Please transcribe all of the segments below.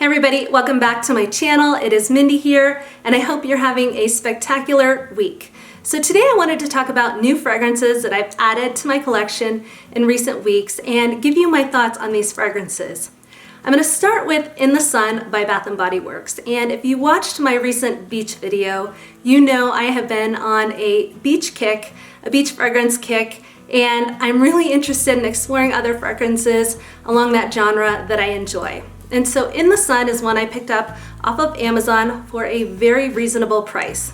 Hey everybody, welcome back to my channel. It is Mindy here, and I hope you're having a spectacular week. So today I wanted to talk about new fragrances that I've added to my collection in recent weeks and give you my thoughts on these fragrances. I'm going to start with In the Sun by Bath & Body Works, and if you watched my recent beach video, you know I have been on a beach kick, a beach fragrance kick, and I'm really interested in exploring other fragrances along that genre that I enjoy. And so In the Sun is one I picked up off of Amazon for a very reasonable price.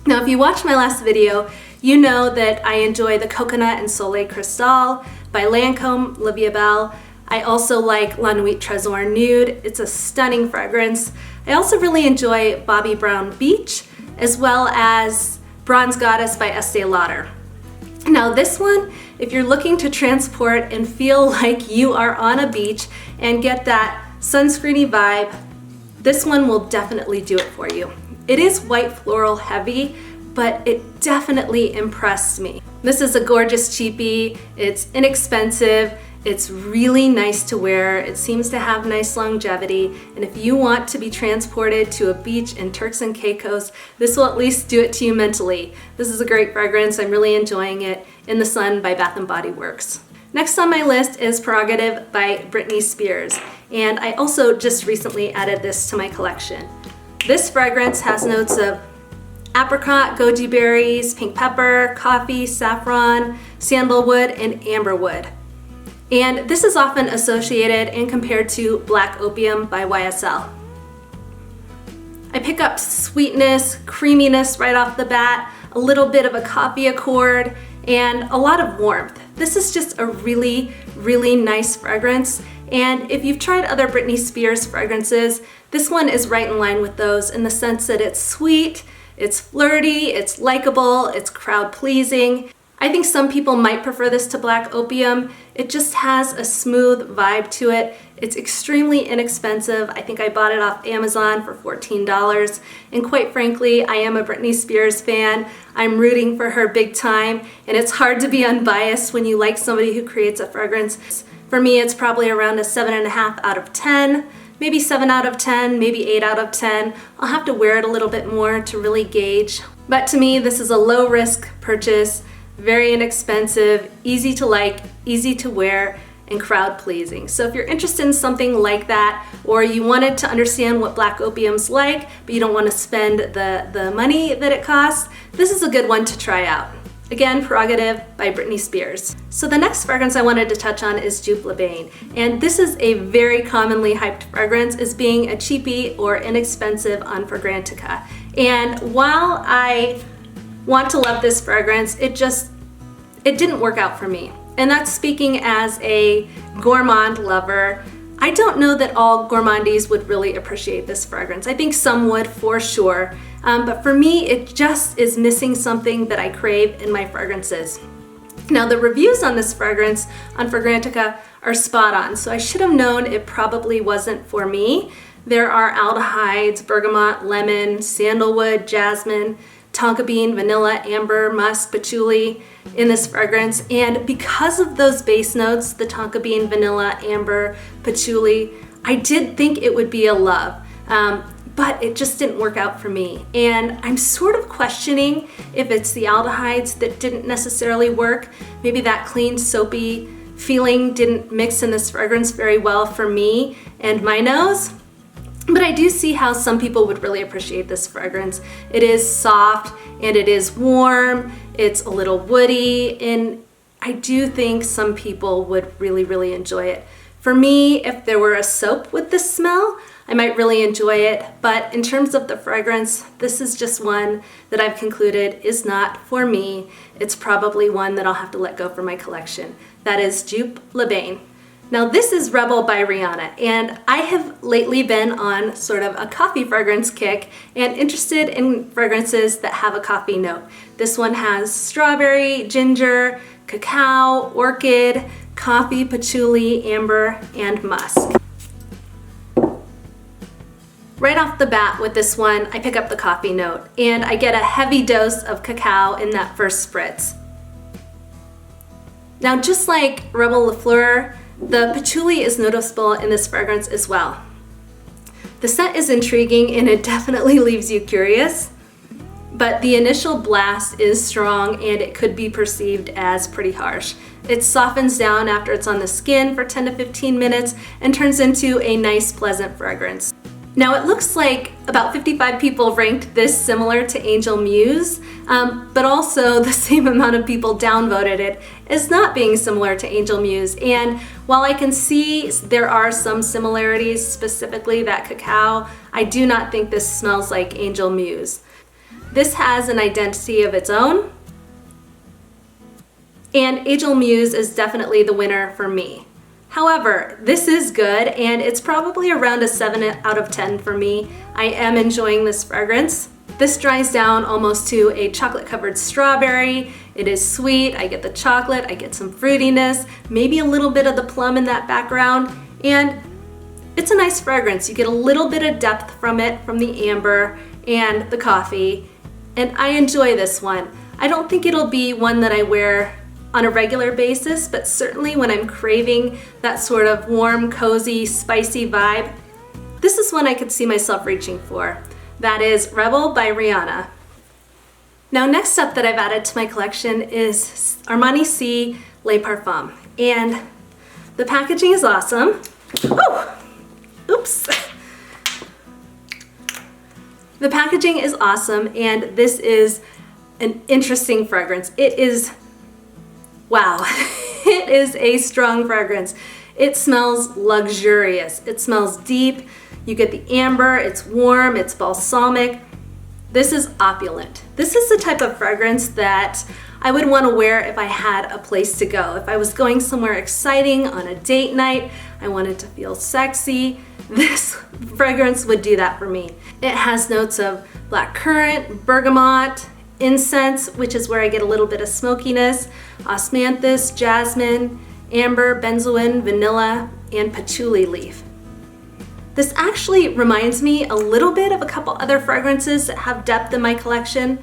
Now, if you watched my last video, you know that I enjoy the Coconut and Soleil Cristal by Lancôme La Rebelle. I also like La Nuit Trésor Nude. It's a stunning fragrance. I also really enjoy Bobbi Brown Beach, as well as Bronze Goddess by Estee Lauder. Now this one, if you're looking to transport and feel like you are on a beach and get that sunscreeny vibe, this one will definitely do it for you. It is white floral heavy, but it definitely impressed me. This is a gorgeous cheapie. It's inexpensive. It's really nice to wear. It seems to have nice longevity. And if you want to be transported to a beach in Turks and Caicos, this will at least do it to you mentally. This is a great fragrance. I'm really enjoying it. In the Sun by Bath & Body Works. Next on my list is Prerogative by Britney Spears, and I also just recently added this to my collection. This fragrance has notes of apricot, goji berries, pink pepper, coffee, saffron, sandalwood, and amberwood. And this is often associated and compared to Black Opium by YSL. I pick up sweetness, creaminess right off the bat, a little bit of a coffee accord, and a lot of warmth. This is just a really, really nice fragrance. And if you've tried other Britney Spears fragrances, this one is right in line with those in the sense that it's sweet, it's flirty, it's likable, it's crowd pleasing. I think some people might prefer this to Black Opium. It just has a smooth vibe to it. It's extremely inexpensive. I think I bought it off Amazon for $14. And quite frankly, I am a Britney Spears fan. I'm rooting for her big time. And it's hard to be unbiased when you like somebody who creates a fragrance. For me, it's probably around a 7.5 out of 10, maybe 7 out of 10, maybe 8 out of 10. I'll have to wear it a little bit more to really gauge. But to me, this is a low risk purchase. Very inexpensive, easy to like, easy to wear, and crowd pleasing. So if you're interested in something like that, or you wanted to understand what Black Opium's like, but you don't want to spend the money that it costs, this is a good one to try out. Again, Prerogative by Britney Spears. So the next fragrance I wanted to touch on is Joop Le Bain. And this is a very commonly hyped fragrance as being a cheapie or inexpensive on Fragrantica. And while I want to love this fragrance, it didn't work out for me. And that's speaking as a gourmand lover. I don't know that all gourmandies would really appreciate this fragrance. I think some would for sure, but for me it just is missing something that I crave in my fragrances. Now the reviews on this fragrance on Fragrantica are spot on, so I should have known it probably wasn't for me. There are aldehydes, bergamot, lemon, sandalwood, jasmine, tonka bean, vanilla, amber, musk, patchouli in this fragrance. And because of those base notes, the tonka bean, vanilla, amber, patchouli, I did think it would be a love, but it just didn't work out for me. And I'm sort of questioning if it's the aldehydes that didn't necessarily work. Maybe that clean, soapy feeling didn't mix in this fragrance very well for me and my nose. But I do see how some people would really appreciate this fragrance. It is soft and it is warm, it's a little woody, and I do think some people would really, really enjoy it. For me, if there were a soap with this smell, I might really enjoy it, but in terms of the fragrance, this is just one that I've concluded is not for me. It's probably one that I'll have to let go from my collection. That is Joop Le Bain. Now this is Rebelle by Rihanna, and I have lately been on sort of a coffee fragrance kick and interested in fragrances that have a coffee note. This one has strawberry, ginger, cacao, orchid, coffee, patchouli, amber, and musk. Right off the bat with this one, I pick up the coffee note, and I get a heavy dose of cacao in that first spritz. Now just like Rebelle Le Fleur, the patchouli is noticeable in this fragrance as well. The scent is intriguing and it definitely leaves you curious, but the initial blast is strong and it could be perceived as pretty harsh. It softens down after it's on the skin for 10 to 15 minutes and turns into a nice, pleasant fragrance. Now it looks like about 55 people ranked this similar to Angel Muse, but also the same amount of people downvoted it as not being similar to Angel Muse. And while I can see there are some similarities, specifically that cacao, I do not think this smells like Angel Muse. This has an identity of its own, and Angel Muse is definitely the winner for me. However, this is good and it's probably around a 7 out of 10 for me. I am enjoying this fragrance. This dries down almost to a chocolate covered strawberry. It is sweet, I get the chocolate, I get some fruitiness, maybe a little bit of the plum in that background, and it's a nice fragrance. You get a little bit of depth from it, from the amber and the coffee, and I enjoy this one. I don't think it'll be one that I wear on a regular basis, but certainly when I'm craving that sort of warm, cozy, spicy vibe, this is one I could see myself reaching for. That is Rebelle by Rihanna. Now next up that I've added to my collection is Armani C Le Parfum, and the packaging is awesome. Oh, oops. The packaging is awesome, and this is an interesting fragrance. It is wow, it is a strong fragrance. It smells luxurious. It smells deep. You get the amber, it's warm, it's balsamic. This is opulent. This is the type of fragrance that I would want to wear if I had a place to go. If I was going somewhere exciting on a date night, I wanted to feel sexy, this fragrance would do that for me. It has notes of black currant, bergamot, incense, which is where I get a little bit of smokiness, osmanthus, jasmine, amber, benzoin, vanilla, and patchouli leaf. This actually reminds me a little bit of a couple other fragrances that have depth in my collection.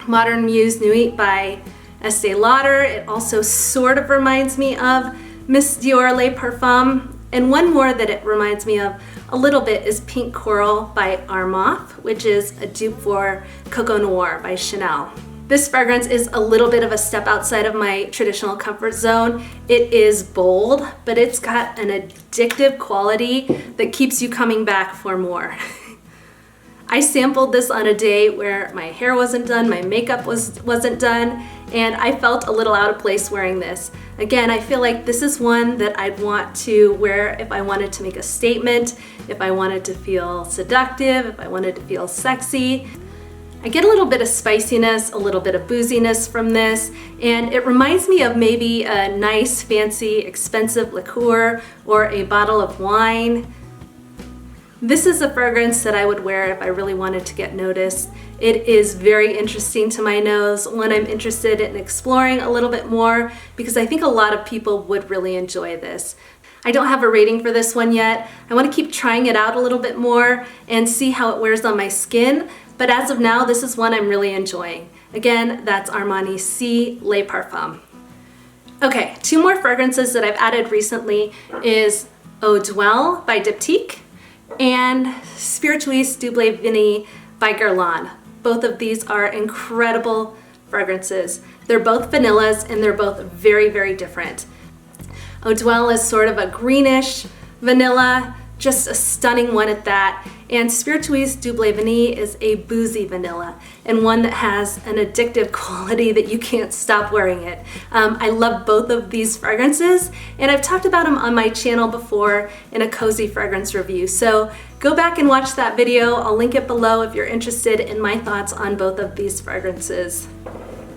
Modern Muse Nuit by Estee Lauder. It also sort of reminds me of Miss Dior Le Parfum. And one more that it reminds me of a little bit is Pink Coral by Armaf, which is a dupe for Coco Noir by Chanel. This fragrance is a little bit of a step outside of my traditional comfort zone. It is bold, but it's got an addictive quality that keeps you coming back for more. I sampled this on a day where my hair wasn't done, my makeup wasn't done, and I felt a little out of place wearing this. Again, I feel like this is one that I'd want to wear if I wanted to make a statement, if I wanted to feel seductive, if I wanted to feel sexy. I get a little bit of spiciness, a little bit of booziness from this, and it reminds me of maybe a nice, fancy, expensive liqueur or a bottle of wine. This is a fragrance that I would wear if I really wanted to get noticed. It is very interesting to my nose, one I'm interested in exploring a little bit more because I think a lot of people would really enjoy this. I don't have a rating for this one yet. I want to keep trying it out a little bit more and see how it wears on my skin, but as of now, this is one I'm really enjoying. Again, that's Armani C Le Parfum. Okay, two more fragrances that I've added recently is Eau Duelle by Diptique and Spiritueuse Double Vanille by Guerlain. Both of these are incredible fragrances. They're both vanillas and they're both very, very different. Eau Duelle is sort of a greenish vanilla, just a stunning one at that. And Spiritueuse Double Vanille is a boozy vanilla and one that has an addictive quality that you can't stop wearing it. I love both of these fragrances and I've talked about them on my channel before in a cozy fragrance review. So go back and watch that video. I'll link it below if you're interested in my thoughts on both of these fragrances.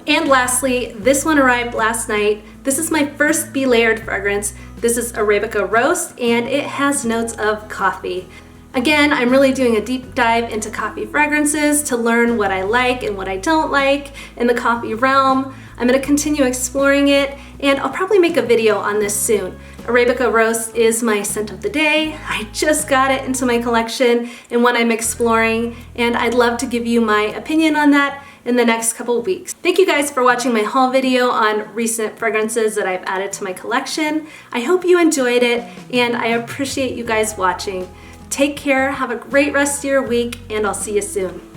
And lastly, this one arrived last night. This is my first Be-Layered fragrance. This is Arabica Roast and it has notes of coffee. Again, I'm really doing a deep dive into coffee fragrances to learn what I like and what I don't like in the coffee realm. I'm going to continue exploring it and I'll probably make a video on this soon. Arabica Roast is my scent of the day. I just got it into my collection and one I'm exploring, and I'd love to give you my opinion on that in the next couple of weeks. Thank you guys for watching my haul video on recent fragrances that I've added to my collection. I hope you enjoyed it and I appreciate you guys watching. Take care, have a great rest of your week, and I'll see you soon.